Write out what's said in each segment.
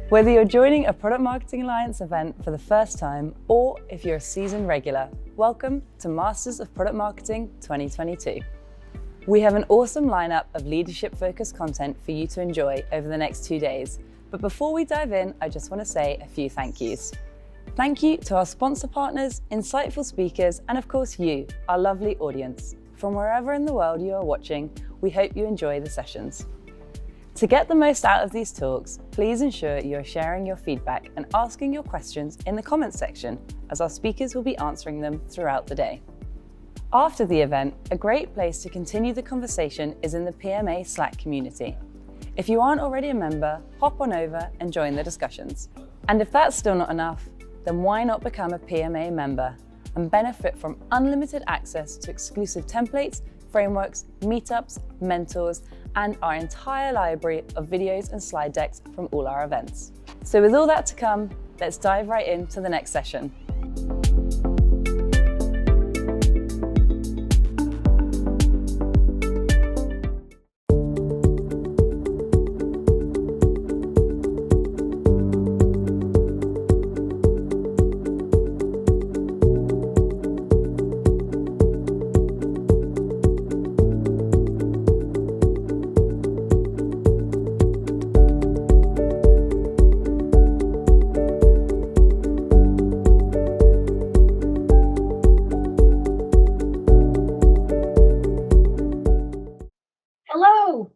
Whether you're joining a Product Marketing Alliance event for the first time, or if you're a seasoned regular, welcome to Masters of Product Marketing 2022. We have an awesome lineup of leadership-focused content for you to enjoy over the next 2 days. But before we dive in, I just want to say a few thank yous. Thank you to our sponsor partners, insightful speakers, and of course you, our lovely audience. From wherever in the world you are watching, we hope you enjoy the sessions. To get the most out of these talks, please ensure you are sharing your feedback and asking your questions in the comments section, as our speakers will be answering them throughout the day. After the event, a great place to continue the conversation is in the PMA Slack community. If you aren't already a member, hop on over and join the discussions. And if that's still not enough, then why not become a PMA member and benefit from unlimited access to exclusive templates, frameworks, meetups, mentors, and our entire library of videos and slide decks from all our events. So with all that to come, let's dive right into the next session.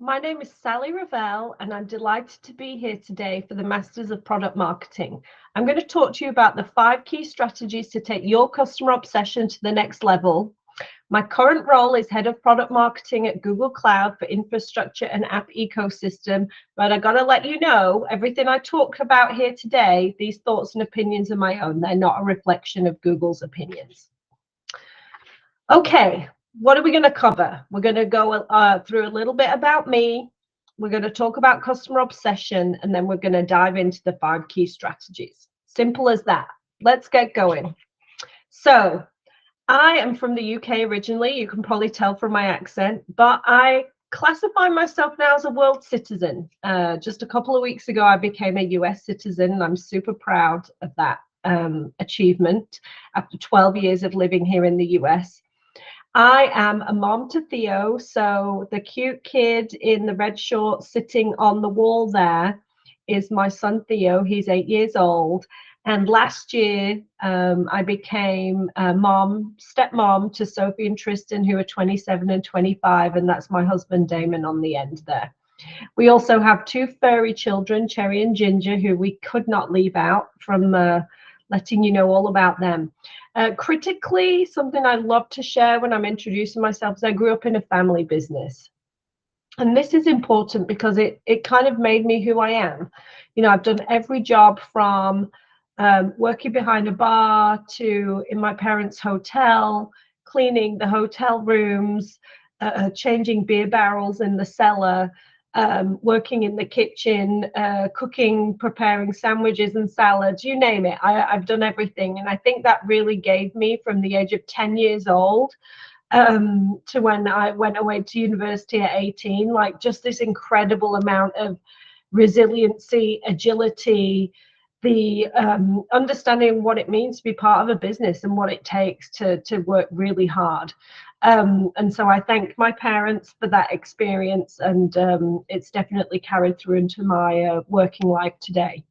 My name is Sally Ravel, and I'm delighted to be here today for the Masters of Product Marketing. I'm going to talk to you about the 5 key strategies to take your customer obsession to the next level. My current role is Head of Product Marketing at Google Cloud for Infrastructure and App Ecosystem, but I got to let you know, everything I talk about here today, these thoughts and opinions are my own. They're not a reflection of Google's opinions. Okay. What are we going to cover? We're going to go through a little bit about me. We're going to talk about customer obsession, and then we're going to dive into the 5 key strategies. Simple as that. Let's get going. So I am from the UK originally. You can probably tell from my accent, but I classify myself now as a world citizen. Just a couple of weeks ago, I became a US citizen, and I'm super proud of that achievement after 12 years of living here in the US. I am a mom to Theo, so the cute kid in the red shorts sitting on the wall there is my son Theo. He's 8 years old, and last year I became a stepmom to Sophie and Tristan, who are 27 and 25, and that's my husband Damon on the end there. We also have 2 furry children, Cherry and Ginger, who we could not leave out from letting you know all about them. Critically, something I love to share when I'm introducing myself is I grew up in a family business. And this is important because it kind of made me who I am. You know, I've done every job from working behind a bar to in my parents' hotel, cleaning the hotel rooms, changing beer barrels in the cellar, working in the kitchen, cooking, preparing sandwiches and salads, you name it. I've done everything. And I think that really gave me from the age of 10 years old to when I went away to university at 18, like just this incredible amount of resiliency, agility, the understanding what it means to be part of a business and what it takes to work really hard. And so I thank my parents for that experience, and it's definitely carried through into my working life today.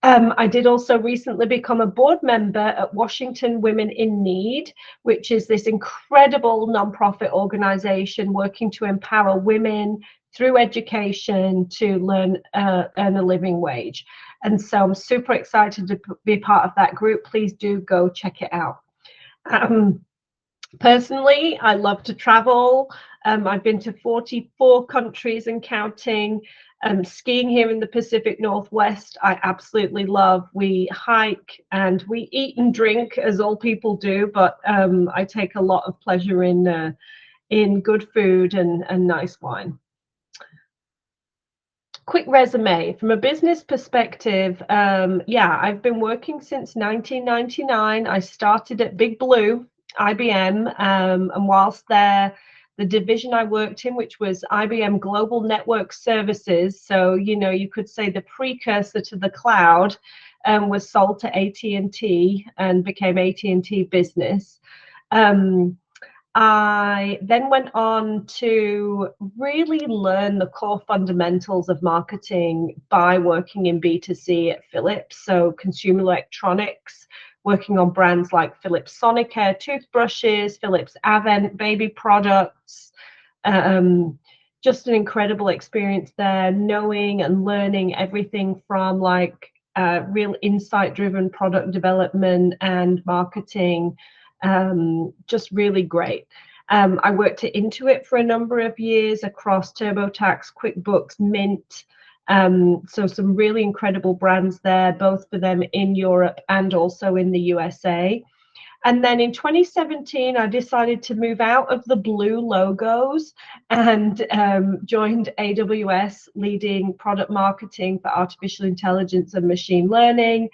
I did also recently become a board member at Washington Women in Need, which is this incredible nonprofit organization working to empower women through education to earn a living wage. And so I'm super excited to be part of that group. Please do go check it out. Personally, I love to travel. I've been to 44 countries and counting. Skiing here in the Pacific Northwest, I absolutely love. We hike and we eat and drink as all people do, but I take a lot of pleasure in good food and nice wine. Quick resume from a business perspective. I've been working since 1999. I started at Big Blue, IBM, and whilst there the division I worked in, which was IBM Global Network Services. So, you could say the precursor to the cloud, was sold to AT&T and became AT&T Business. I then went on to really learn the core fundamentals of marketing by working in B2C at Philips, so consumer electronics, working on brands like Philips Sonicare toothbrushes, Philips Avent baby products. Just an incredible experience there, knowing and learning everything from real insight-driven product development and marketing. Just really great. I worked at Intuit for a number of years across TurboTax, QuickBooks, Mint. So some really incredible brands there, both for them in Europe and also in the USA. And then in 2017, I decided to move out of the blue logos and joined AWS, leading product marketing for artificial intelligence and machine learning.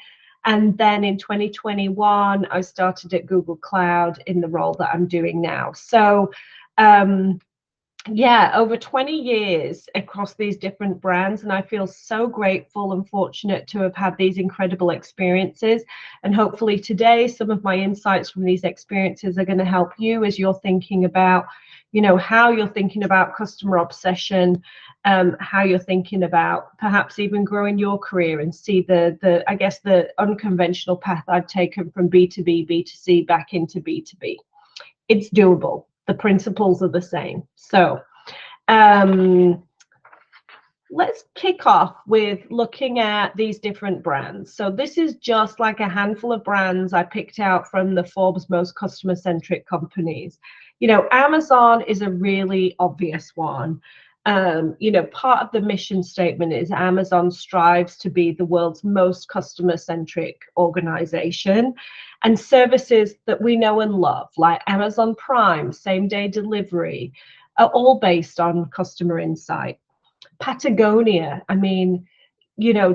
And then in 2021, I started at Google Cloud in the role that I'm doing now. So over 20 years across these different brands. And I feel so grateful and fortunate to have had these incredible experiences. And hopefully today, some of my insights from these experiences are going to help you as you're thinking about, how you're thinking about customer obsession, how you're thinking about perhaps even growing your career and see the unconventional path I've taken from B2B, B2C back into B2B. It's doable. The principles are the same. So let's kick off with looking at these different brands. So this is just like a handful of brands I picked out from the Forbes most customer-centric companies. Amazon is a really obvious one. Part of the mission statement is Amazon strives to be the world's most customer-centric organization, and services that we know and love, like Amazon Prime, same-day delivery, are all based on customer insight. Patagonia,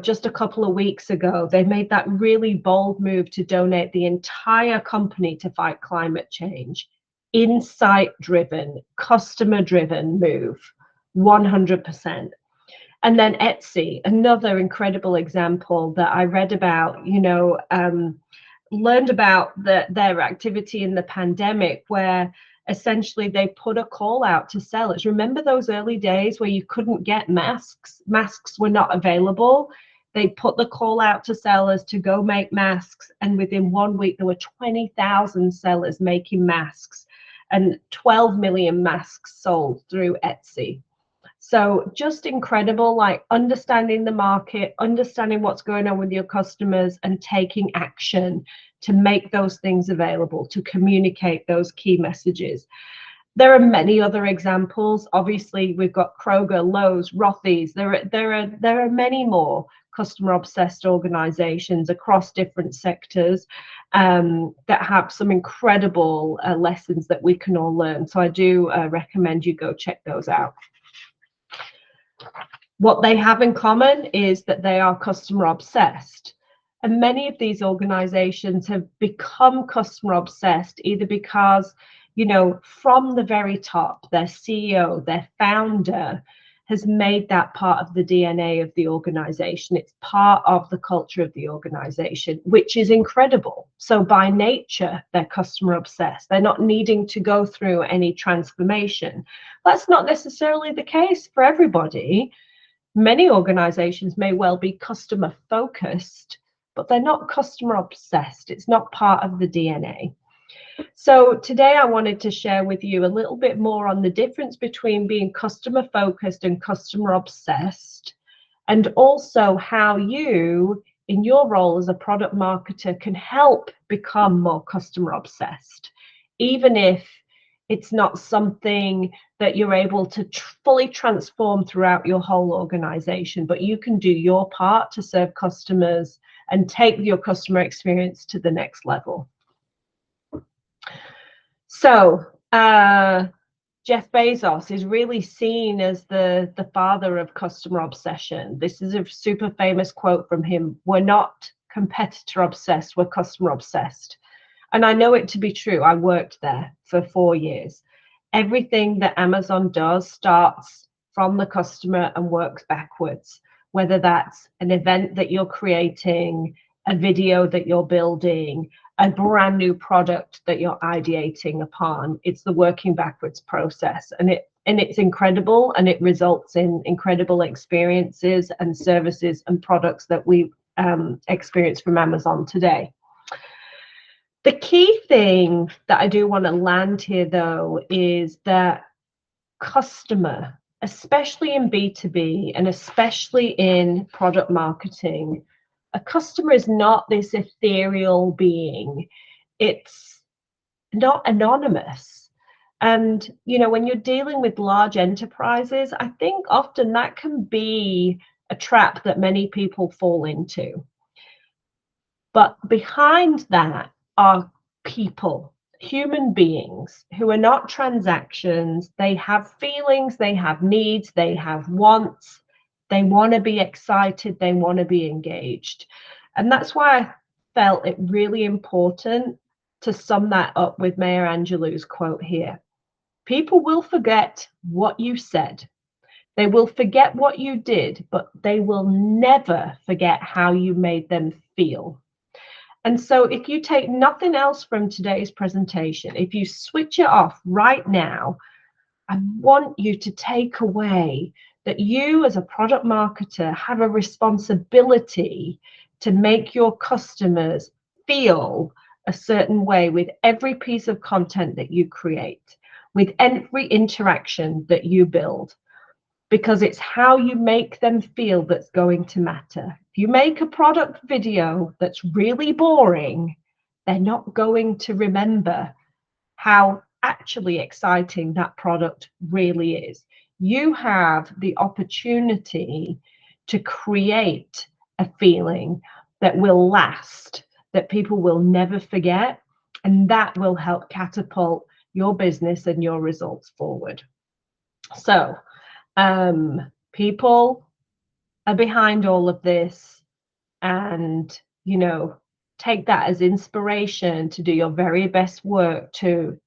just a couple of weeks ago, they made that really bold move to donate the entire company to fight climate change. Insight-driven, customer-driven move. 100%. And then Etsy, another incredible example that I read about, learned about their activity in the pandemic, where essentially they put a call out to sellers. Remember those early days where you couldn't get masks? Masks were not available. They put the call out to sellers to go make masks. And within 1 week, there were 20,000 sellers making masks and 12 million masks sold through Etsy. So just incredible, like understanding the market, understanding what's going on with your customers and taking action to make those things available, to communicate those key messages. There are many other examples. Obviously, we've got Kroger, Lowe's, Rothy's. There are many more customer obsessed organizations across different sectors that have some incredible lessons that we can all learn. So I do recommend you go check those out. What they have in common is that they are customer obsessed. And many of these organizations have become customer obsessed either because, from the very top, their CEO, their founder has made that part of the DNA of the organization. It's part of the culture of the organization, which is incredible. So by nature, they're customer obsessed. They're not needing to go through any transformation. That's not necessarily the case for everybody. Many organizations may well be customer focused, but they're not customer obsessed. It's not part of the DNA. So today I wanted to share with you a little bit more on the difference between being customer focused and customer obsessed, and also how you, in your role as a product marketer, can help become more customer obsessed, even if it's not something that you're able to fully transform throughout your whole organization, but you can do your part to serve customers and take your customer experience to the next level. So Jeff Bezos is really seen as the father of customer obsession. This is a super famous quote from him. We're not competitor obsessed, we're customer obsessed. And I know it to be true. I worked there for 4 years. Everything that Amazon does starts from the customer and works backwards, whether that's an event that you're creating, a video that you're building, a brand new product that you're ideating upon. It's the working backwards process, and it's incredible, and it results in incredible experiences and services and products that we experience from Amazon today. The key thing that I do want to land here, though, is that customer, especially in B2B and especially in product marketing, a customer is not this ethereal being. It's not anonymous. And, when you're dealing with large enterprises, I think often that can be a trap that many people fall into. But behind that are people, human beings who are not transactions. They have feelings, they have needs, they have wants. They want to be excited, they want to be engaged. And that's why I felt it really important to sum that up with Maya Angelou's quote here. People will forget what you said. They will forget what you did, but they will never forget how you made them feel. And so if you take nothing else from today's presentation, if you switch it off right now, I want you to take away that you as a product marketer have a responsibility to make your customers feel a certain way with every piece of content that you create, with every interaction that you build, because it's how you make them feel that's going to matter. If you make a product video that's really boring, they're not going to remember how actually exciting that product really is. You have the opportunity to create a feeling that will last, that people will never forget, and that will help catapult your business and your results forward. So, people are behind all of this, and take that as inspiration to do your very best work to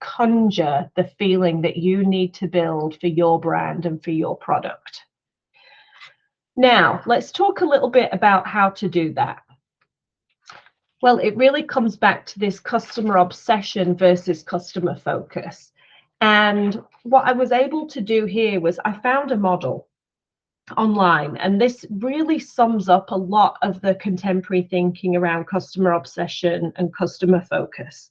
conjure the feeling that you need to build for your brand and for your product. Now, let's talk a little bit about how to do that. Well, it really comes back to this customer obsession versus customer focus. And what I was able to do here was I found a model online, and this really sums up a lot of the contemporary thinking around customer obsession and customer focus.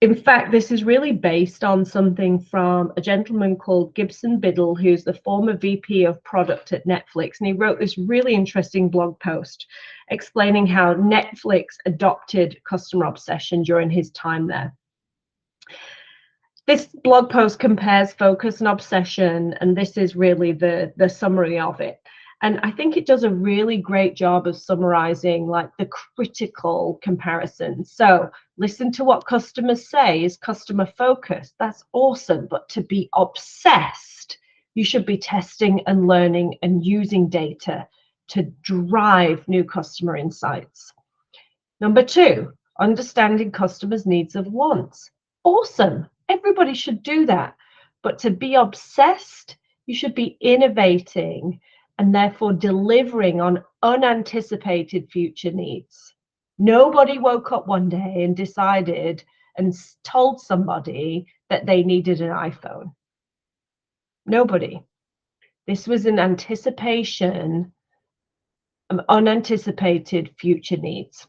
In fact, this is really based on something from a gentleman called Gibson Biddle, who's the former VP of product at Netflix. And he wrote this really interesting blog post explaining how Netflix adopted customer obsession during his time there. This blog post compares focus and obsession, and this is really the summary of it. And I think it does a really great job of summarizing like the critical comparison. So listen to what customers say is customer focus. That's awesome. But to be obsessed, you should be testing and learning and using data to drive new customer insights. Number 2, understanding customers' needs and wants. Awesome. Everybody should do that. But to be obsessed, you should be innovating and therefore delivering on unanticipated future needs. Nobody woke up one day and decided and told somebody that they needed an iPhone. Nobody. This was an anticipation of unanticipated future needs.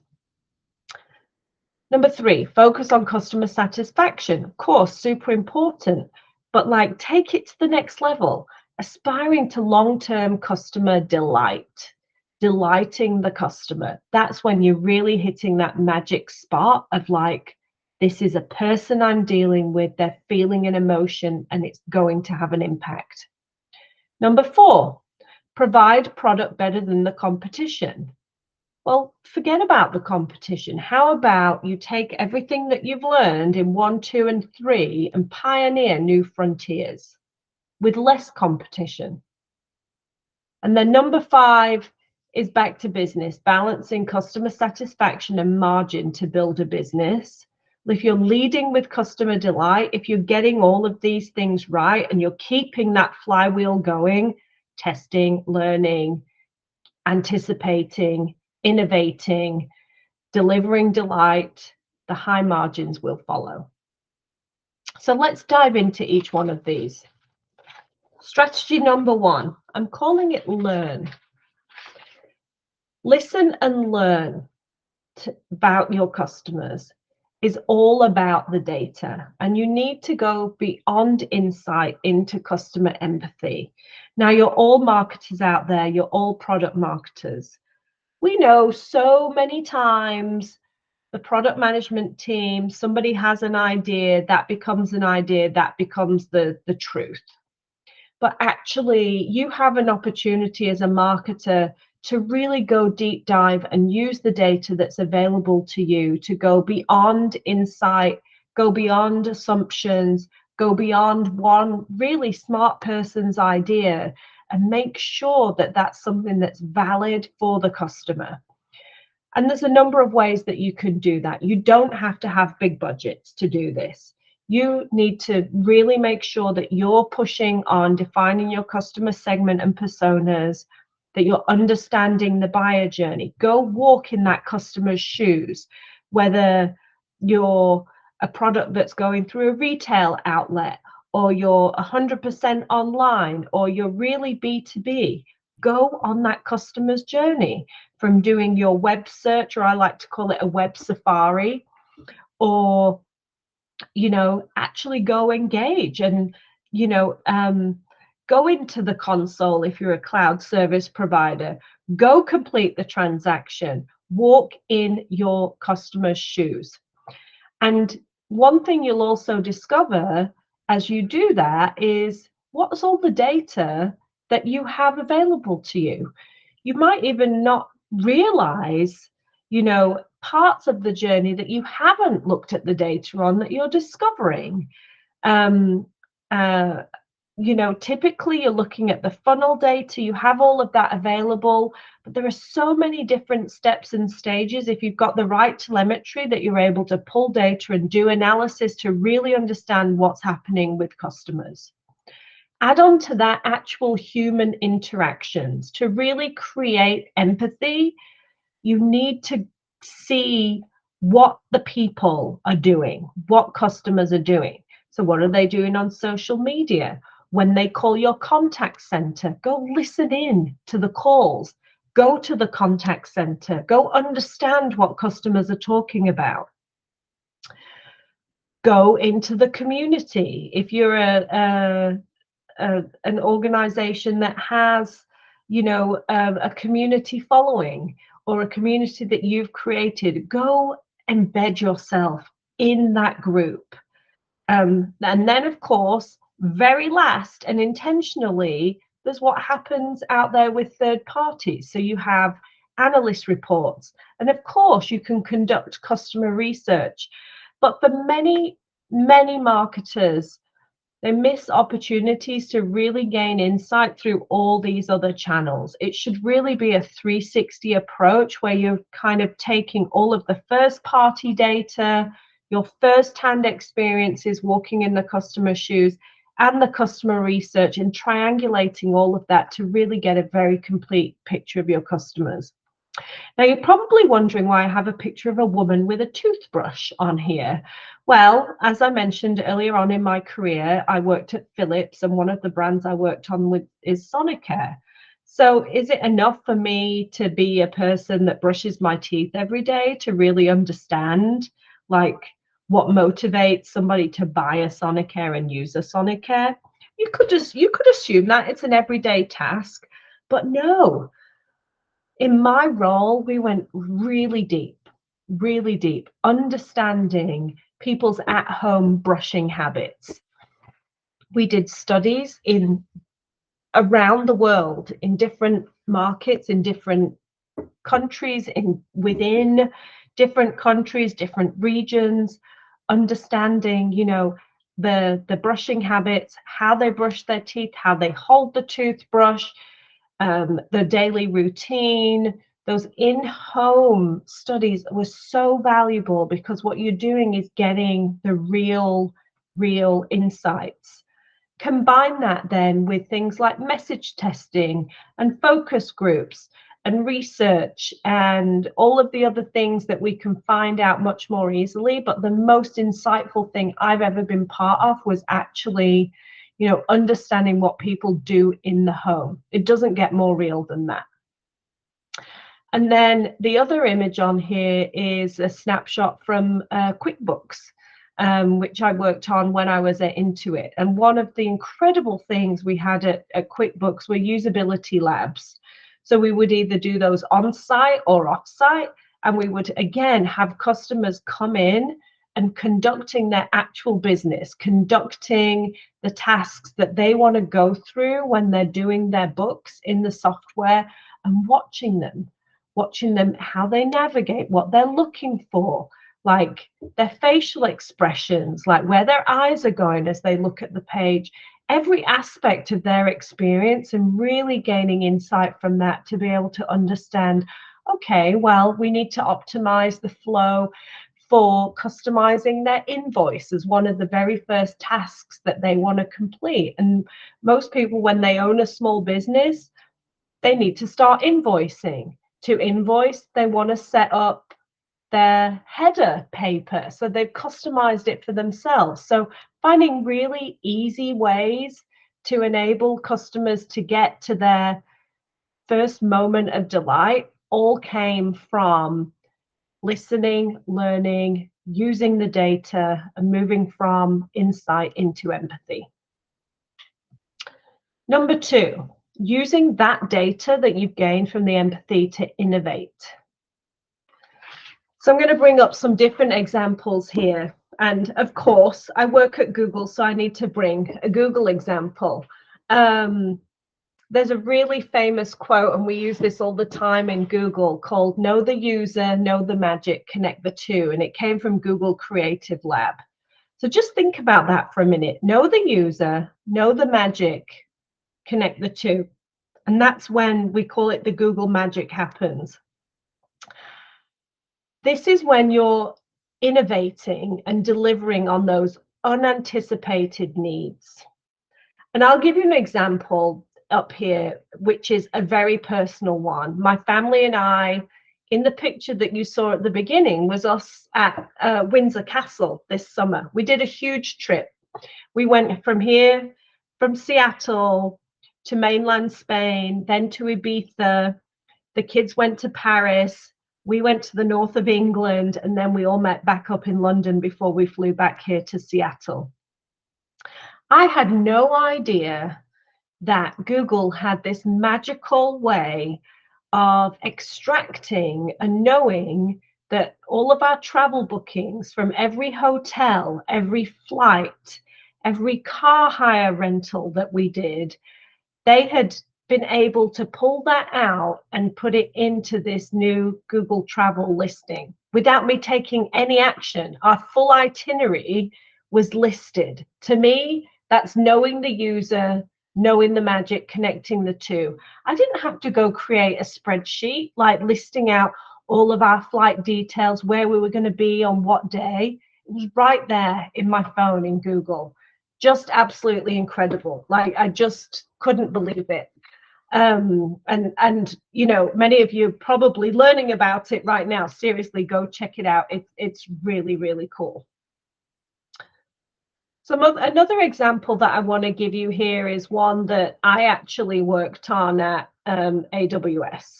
Number 3, focus on customer satisfaction. Of course, super important, but like take it to the next level. Aspiring to long-term customer delight, delighting the customer. That's when you're really hitting that magic spot of like, this is a person I'm dealing with, they're feeling an emotion, and it's going to have an impact. Number 4, provide product better than the competition. Well, forget about the competition. How about you take everything that you've learned in 1, 2, and 3 and pioneer new frontiers with less competition? And then number 5 is back to business, balancing customer satisfaction and margin to build a business If you're leading with customer delight, if you're getting all of these things right and you're keeping that flywheel going, testing, learning, anticipating, innovating, delivering delight, the high margins will follow. So let's dive into each one of these. Strategy number 1, I'm calling it learn. Listen and learn about your customers is all about the data, and you need to go beyond insight into customer empathy. Now, you're all marketers out there, you're all product marketers. We know so many times the product management team, somebody has an idea, that becomes an idea, that becomes the truth. But actually, you have an opportunity as a marketer to really go deep dive and use the data that's available to you to go beyond insight, go beyond assumptions, go beyond one really smart person's idea, and make sure that that's something that's valid for the customer. And there's a number of ways that you can do that. You don't have to have big budgets to do this. You need to really make sure that you're pushing on defining your customer segment and personas, that you're understanding the buyer journey. Go walk in that customer's shoes, whether you're a product that's going through a retail outlet, or you're 100% online, or you're really B2B. Go on that customer's journey from doing your web search, or I like to call it a web safari, or actually go engage and go into the console. If you're a cloud service provider, go complete the transaction, walk in your customer's shoes. And one thing you'll also discover as you do that is what's all the data that you have available to you. You might even not realize parts of the journey that you haven't looked at the data on that you're discovering. Typically you're looking at the funnel data, you have all of that available, but there are so many different steps and stages. If you've got the right telemetry, that you're able to pull data and do analysis to really understand what's happening with customers. Add on to that actual human interactions. To really create empathy, you need to see what the people are doing, what customers are doing. So what are they doing on social media? When they call your contact center, go listen in to the calls. Go to the contact center. Go understand what customers are talking about. Go into the community. If you're an organization that has, a community following, or a community that you've created, go embed yourself in that group. And then, of course, very last and intentionally, there's what happens out there with third parties. So you have analyst reports, and of course, you can conduct customer research. But for many, many marketers, they miss opportunities to really gain insight through all these other channels. It should really be a 360 approach where you're kind of taking all of the first party data, your first-hand experiences walking in the customer's shoes, and the customer research, and triangulating all of that to really get a very complete picture of your customers. Now, you're probably wondering why I have a picture of a woman with a toothbrush on here. Well, as I mentioned earlier on in my career, I worked at Philips, and one of the brands I worked on with is Sonicare. So is it enough for me to be a person that brushes my teeth every day to really understand what motivates somebody to buy a Sonicare and use a Sonicare? You could assume that it's an everyday task, but no. In my role, we went really deep, understanding people's at-home brushing habits. We did studies around the world, in different markets, in different countries, within different countries, different regions, understanding, the brushing habits, how they brush their teeth, how they hold the toothbrush, the daily routine, those in-home studies were so valuable, because what you're doing is getting the real insights. Combine that then with things like message testing and focus groups and research and all of the other things that we can find out much more easily. But the most insightful thing I've ever been part of was actually, understanding what people do in the home. It doesn't get more real than that. And then the other image on here is a snapshot from QuickBooks, which I worked on when I was at Intuit. And one of the incredible things we had at QuickBooks were usability labs. So we would either do those on-site or off-site, and we would, again, have customers come in and conducting their actual business, conducting the tasks that they want to go through when they're doing their books in the software, and watching them, how they navigate, what they're looking for, like their facial expressions, like where their eyes are going as they look at the page, every aspect of their experience, and really gaining insight from that to be able to understand, okay, well, we need to optimize the flow for customizing their invoice as one of the very first tasks that they want to complete. And most people, when they own a small business, they need to start invoicing. To invoice, they want to set up their header paper, so they've customized it for themselves. So finding really easy ways to enable customers to get to their first moment of delight all came from listening, learning, using the data, and moving from insight into empathy. Number 2, using that data that you've gained from the empathy to innovate. So I'm going to bring up some different examples here. And of course, I work at Google, so I need to bring a Google example. There's a really famous quote, and we use this all the time in Google, called "Know the user, know the magic, connect the two." And it came from Google Creative Lab. So just think about that for a minute. Know the user, know the magic, connect the two. And that's when we call it the Google magic happens. This is when you're innovating and delivering on those unanticipated needs. And I'll give you an example up here, which is a very personal one. My family and I, in the picture that you saw at the beginning, was us at Windsor Castle this summer. We did a huge trip. We went from here, from Seattle to mainland Spain, then to Ibiza. The kids went to Paris. We went to the north of England, and then we all met back up in London before we flew back here to Seattle. I had no idea that Google had this magical way of extracting and knowing that all of our travel bookings from every hotel, every flight, every car hire rental that we did, they had been able to pull that out and put it into this new Google Travel listing without me taking any action. Our full itinerary was listed. To me, that's knowing the user, knowing the magic, connecting the two. I didn't have to go create a spreadsheet, like listing out all of our flight details, where we were going to be on what day. It was right there in my phone in Google. Just absolutely incredible. Like, I just couldn't believe it. And you know, many of you are probably learning about it right now. Seriously, go check it out. It's really, really cool. Another example that I want to give you here is one that I actually worked on at AWS.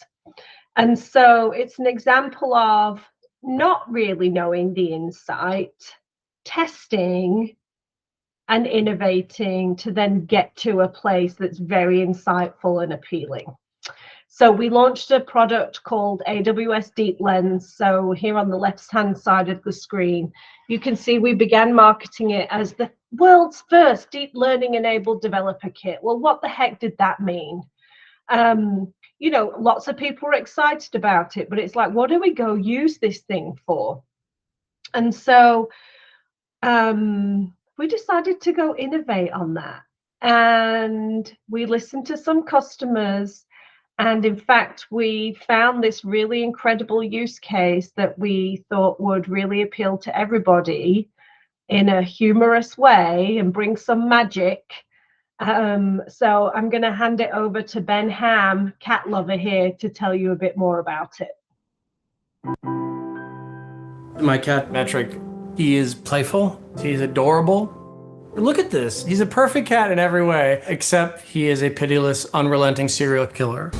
And so it's an example of not really knowing the insight, testing and innovating to then get to a place that's very insightful and appealing. So we launched a product called AWS Deep Lens. So here on the left-hand side of the screen, you can see we began marketing it as the world's first deep learning enabled developer kit. Well, what the heck did that mean? You know, lots of people are excited about it, but it's like, what do we go use this thing for? And so we decided to go innovate on that. And we listened to some customers, And in fact, we found this really incredible use case that we thought would really appeal to everybody in a humorous way and bring some magic. So I'm going to hand it over to Ben Ham, cat lover here, to tell you a bit more about it. My cat, Metric, he is playful, he's adorable. Look at this, he's a perfect cat in every way, except he is a pitiless, unrelenting serial killer.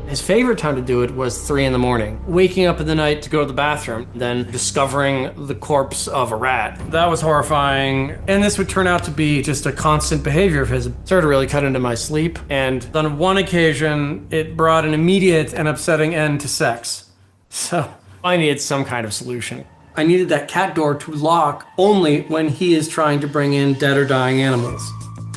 His favorite time to do it was 3 in the morning, waking up in the night to go to the bathroom, then discovering the corpse of a rat. That was horrifying, and this would turn out to be just a constant behavior of his. It started to really cut into my sleep, and on one occasion, it brought an immediate and upsetting end to sex. So I needed some kind of solution. I needed that cat door to lock only when he is trying to bring in dead or dying animals.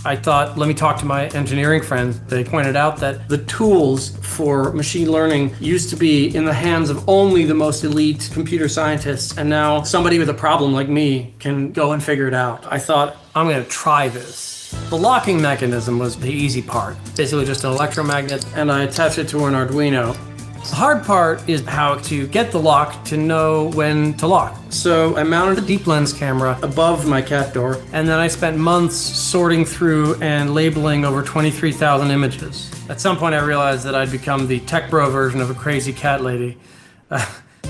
I thought, let me talk to my engineering friends. They pointed out that the tools for machine learning used to be in the hands of only the most elite computer scientists, and now somebody with a problem like me can go and figure it out. I thought, I'm going to try this. The locking mechanism was the easy part. Basically just an electromagnet, and I attached it to an Arduino. The hard part is how to get the lock to know when to lock. So I mounted a deep lens camera above my cat door, and then I spent months sorting through and labeling over 23,000 images. At some point I realized that I'd become the tech bro version of a crazy cat lady.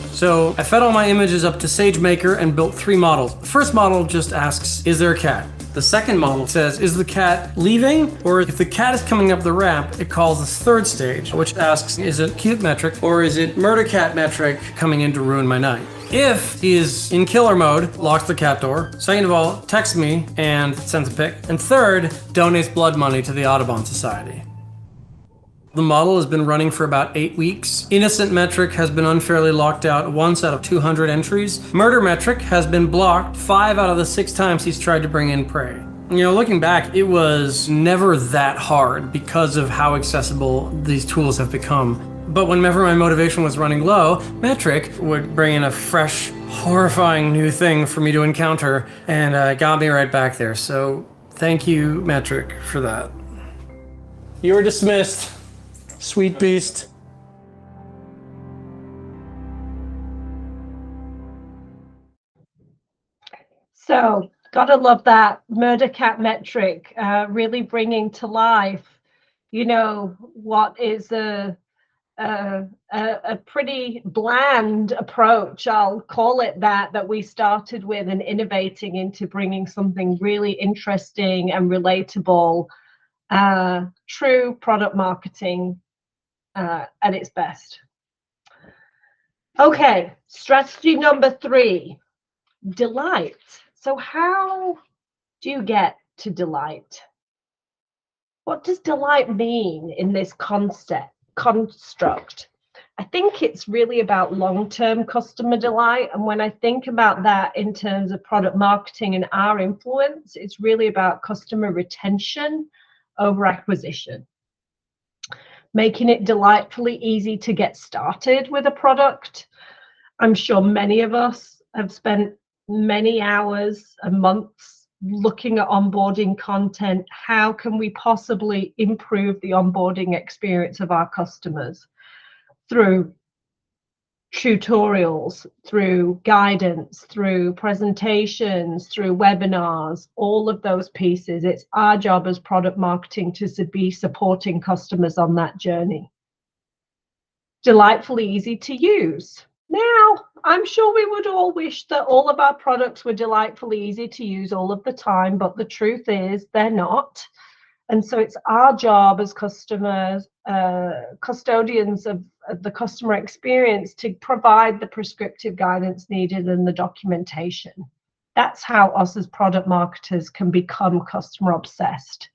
So I fed all my images up to SageMaker and built 3 models. The first model just asks, is there a cat? The second model says, is the cat leaving? Or if the cat is coming up the ramp, it calls this third stage, which asks, is it cute Metric or is it murder cat Metric coming in to ruin my night? If he is in killer mode, locks the cat door. Second of all, texts me and sends a pic. And third, donates blood money to the Audubon Society. The model has been running for about 8 weeks. Innocent Metric has been unfairly locked out once out of 200 entries. Murder Metric has been blocked 5 out of the 6 times he's tried to bring in prey. You know, looking back, it was never that hard because of how accessible these tools have become. But whenever my motivation was running low, Metric would bring in a fresh, horrifying new thing for me to encounter, and got me right back there. So thank you, Metric, for that. You are dismissed. Sweet beast. So, gotta love that murder cat Metric, really bringing to life, you know, what is a pretty bland approach, I'll call it that we started with, and innovating into bringing something really interesting and relatable, true product marketing at its best. Okay, strategy number 3, delight. So how do you get to delight? What does delight mean in this construct? I think it's really about long-term customer delight. And when I think about that in terms of product marketing and our influence, it's really about customer retention over acquisition. Making it delightfully easy to get started with a product. I'm sure many of us have spent many hours and months looking at onboarding content. How can we possibly improve the onboarding experience of our customers? Through tutorials, through guidance, through presentations, through webinars, all of those pieces. It's our job as product marketing to be supporting customers on that journey. Delightfully easy to use. Now, I'm sure we would all wish that all of our products were delightfully easy to use all of the time, but the truth is they're not. And so it's our job as customers, custodians of the customer experience, to provide the prescriptive guidance needed and the documentation. That's how us as product marketers can become customer obsessed,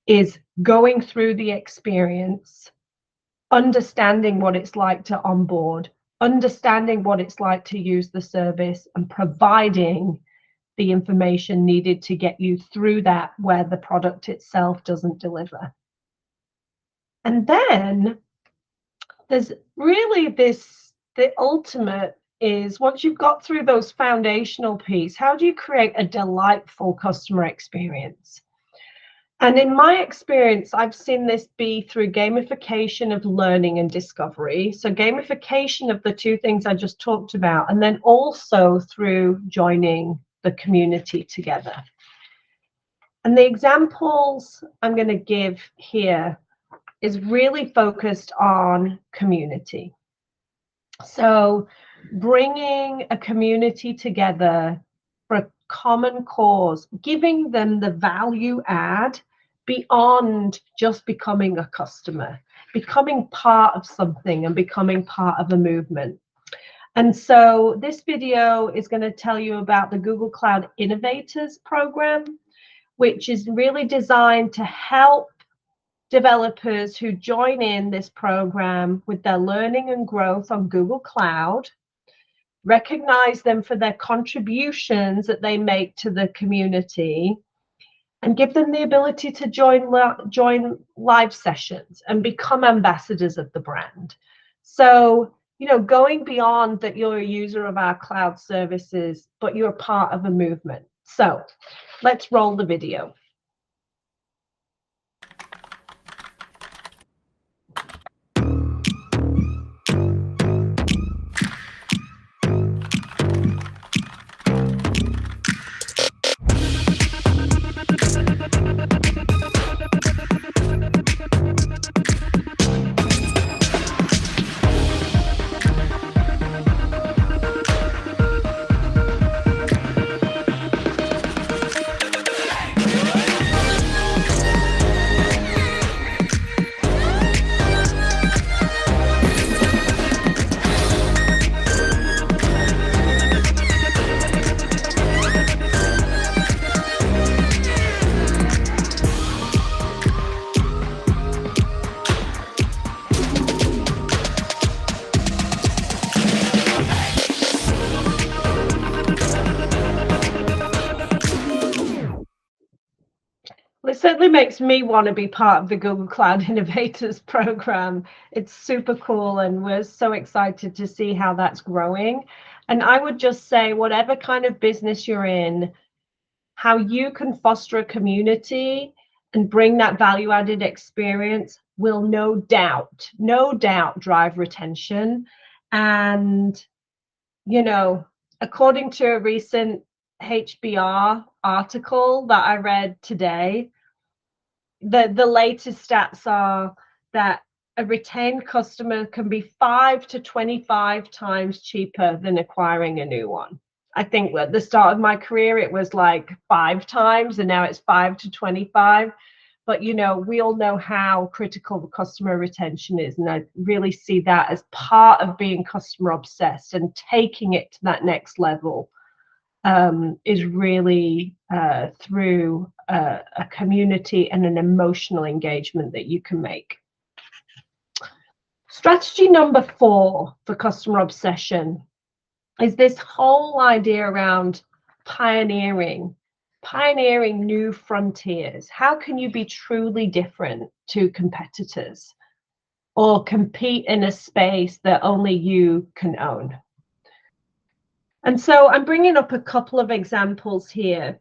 is going through the experience, understanding what it's like to onboard, understanding what it's like to use the service, and providing the information needed to get you through that where the product itself doesn't deliver. And then there's really the ultimate is, once you've got through those foundational pieces, how do you create a delightful customer experience? And in my experience, I've seen this be through gamification of learning and discovery. So gamification of the two things I just talked about, and then also through joining the community together. And the examples I'm going to give here is really focused on community. So bringing a community together for a common cause, giving them the value add beyond just becoming a customer, becoming part of something and becoming part of a movement. And so this video is going to tell you about the Google Cloud Innovators Program, which is really designed to help developers who join in this program with their learning and growth on Google Cloud, recognize them for their contributions that they make to the community, and give them the ability to join live sessions and become ambassadors of the brand. So, you know, going beyond that you're a user of our cloud services, but you're part of a movement. So let's roll the video. It certainly makes me want to be part of the Google Cloud Innovators Program. It's super cool, and we're so excited to see how that's growing. And I would just say, whatever kind of business you're in, how you can foster a community and bring that value-added experience will no doubt drive retention. And, you know, according to a recent HBR article that I read today, the latest stats are that a retained customer can be 5 to 25 times cheaper than acquiring a new one. I think at the start of my career, it was like 5 times, and now it's 5 to 25. But, you know, we all know how critical customer retention is. And I really see that as part of being customer obsessed and taking it to that next level. Is really through a community and an emotional engagement that you can make. Strategy number 4 for customer obsession is this whole idea around pioneering new frontiers. How can you be truly different to competitors or compete in a space that only you can own? And so I'm bringing up a couple of examples here,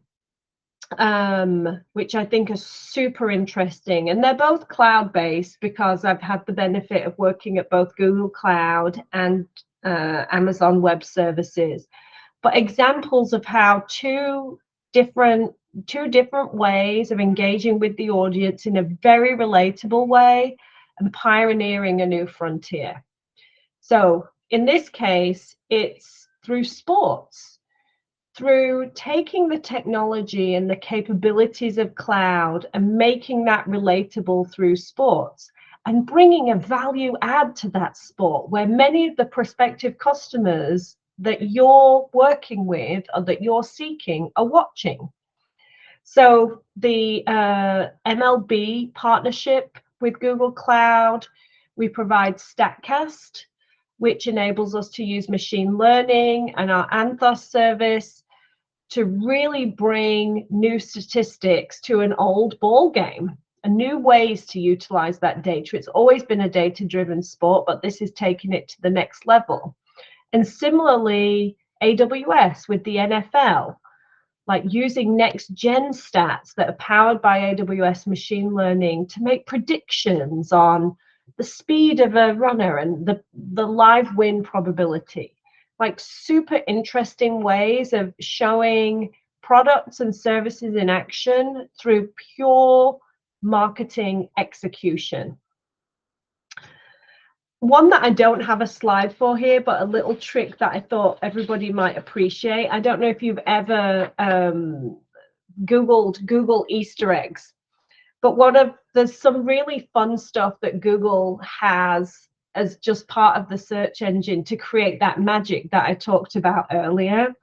which I think are super interesting. And they're both cloud-based because I've had the benefit of working at both Google Cloud and Amazon Web Services. But examples of how two different ways of engaging with the audience in a very relatable way and pioneering a new frontier. So in this case, it's through sports, through taking the technology and the capabilities of cloud and making that relatable through sports and bringing a value add to that sport where many of the prospective customers that you're working with or that you're seeking are watching. So the MLB partnership with Google Cloud, we provide StatCast, which enables us to use machine learning and our Anthos service to really bring new statistics to an old ball game and new ways to utilize that data. It's always been a data-driven sport, but this is taking it to the next level. And similarly, AWS with the NFL. like using next gen stats that are powered by AWS machine learning to make predictions on the speed of a runner and the live win probability. Like super interesting ways of showing products and services in action through pure marketing execution. One that I don't have a slide for here, but a little trick that I thought everybody might appreciate. I don't know if you've ever Googled Google Easter eggs, but there's some really fun stuff that Google has as just part of the search engine to create that magic that I talked about earlier.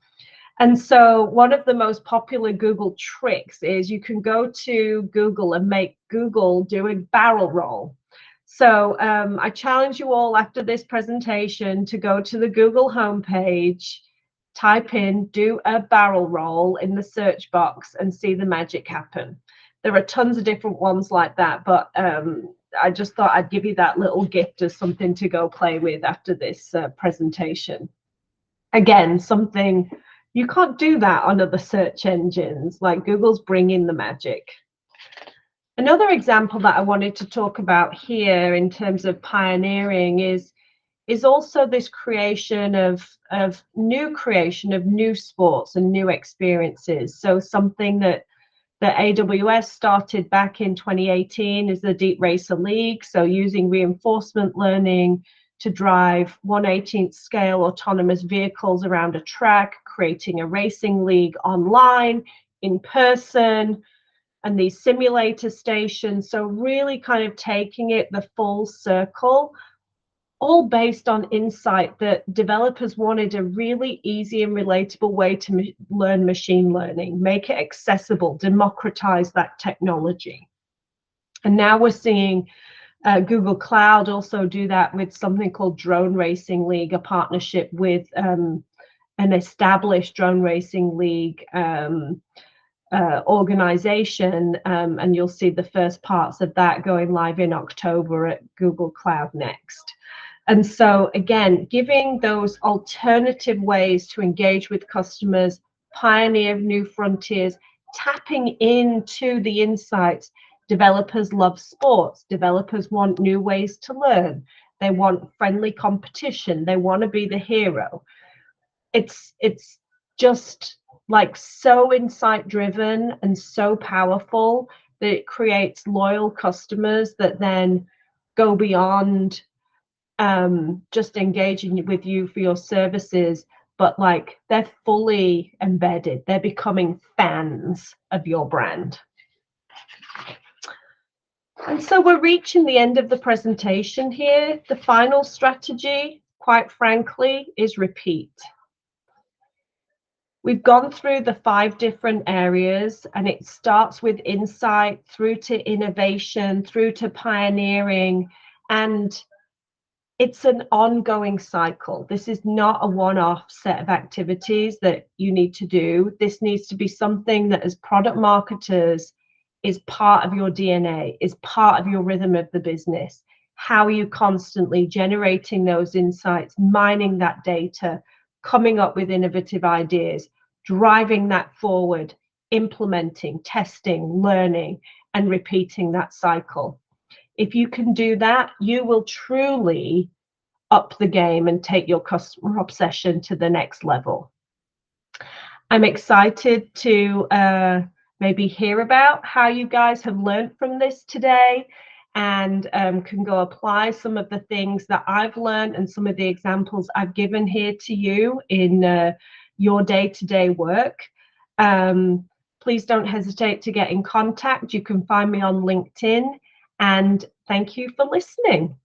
And so one of the most popular Google tricks is you can go to Google and make Google do a barrel roll. So I challenge you all after this presentation to go to the Google homepage, type in, do a barrel roll in the search box and see the magic happen. There are tons of different ones like that, but I just thought I'd give you that little gift as something to go play with after this presentation. Again, something you can't do that on other search engines, like Google's bringing the magic. Another example that I wanted to talk about here in terms of pioneering is also this creation of new sports and new experiences. So something that AWS started back in 2018 is the Deep Racer League. So using reinforcement learning to drive 1/18th scale autonomous vehicles around a track, creating a racing league online, in person, and these simulator stations. So really kind of taking it the full circle, all based on insight that developers wanted a really easy and relatable way to learn machine learning, make it accessible, democratize that technology. And now we're seeing Google Cloud also do that with something called Drone Racing League, a partnership with an established drone racing league organization, and you'll see the first parts of that going live in October at Google Cloud Next. And so again, giving those alternative ways to engage with customers, pioneer new frontiers, tapping into the insights. Developers love sports. Developers want new ways to learn. They want friendly competition. They want to be the hero. It's just like so insight driven and so powerful that it creates loyal customers that then go beyond just engaging with you for your services, but like they're fully embedded. They're becoming fans of your brand. And so we're reaching the end of the presentation here. The final strategy, quite frankly, is repeat. We've gone through the 5 different areas, and it starts with insight through to innovation, through to pioneering, and it's an ongoing cycle. This is not a one-off set of activities that you need to do. This needs to be something that as product marketers is part of your DNA, is part of your rhythm of the business. How are you constantly generating those insights, mining that data, coming up with innovative ideas, driving that forward, implementing, testing, learning, and repeating that cycle. If you can do that, you will truly up the game and take your customer obsession to the next level. I'm excited to maybe hear about how you guys have learned from this today, and can go apply some of the things that I've learned and some of the examples I've given here to you in your day-to-day work. Please don't hesitate to get in contact. You can find me on LinkedIn, and thank you for listening.